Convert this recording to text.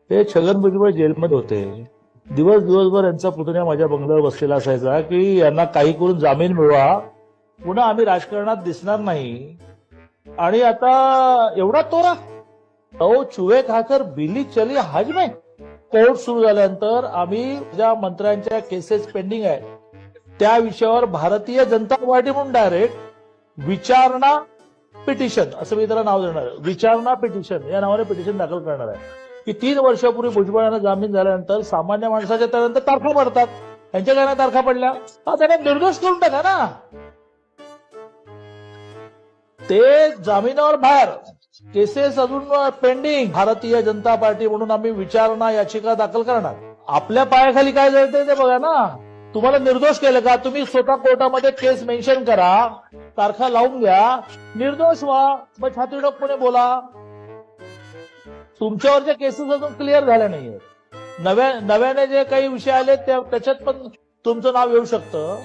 हे छगन भुजबळ जेलमध्ये होते. दिवसभर यांचा पुतण्या माझ्या बंगल्यावर बसलेला असायचा की यांना काही करून जामीन मिळवा, पुन्हा आम्ही राजकारणात दिसणार नाही. आणि आता एवढा तोरा, अहो चुहे खाकर बिली चली हज में. कोर्ट सुरू झाल्यानंतर आम्ही ज्या मंत्र्यांच्या केसेस पेंडिंग आहेत त्या विषयावर भारतीय जनता पार्टी म्हणून डायरेक्ट विचारणा पिटिशन, असं मी त्याला नाव देणार आहे, विचारणा पिटिशन या नावाने पिटिशन दाखल करणार आहे की 3 वर्षापूर्वी भुजबळ यांना जामीन झाल्यानंतर सामान्य माणसाच्या त्यानंतर तारखा पडतात, त्यांच्या काय तारखा पडल्या, त्यांना निर्दोष करून टाका ना. ते जामिनावर बाहेर, केसेस अजून पेंडिंग, भारतीय जनता पार्टी म्हणून आम्ही विचारणा याचिका दाखल करणार. आपल्या पायाखाली काय जळतंय ते बघा ना. तुम्हाला निर्दोष केलं का, तुम्ही स्वतः कोर्टामध्ये केस मेन्शन करा, तारखा लावून घ्या, निर्दोष व्हा, मग छातीडोकपणे बोला. तुमच्यावरच्या केसेस अजून क्लिअर झाल्या नाहीये. नव्याने जे काही विषय आले त्याच्यात पण तुमचं नाव येऊ शकतं.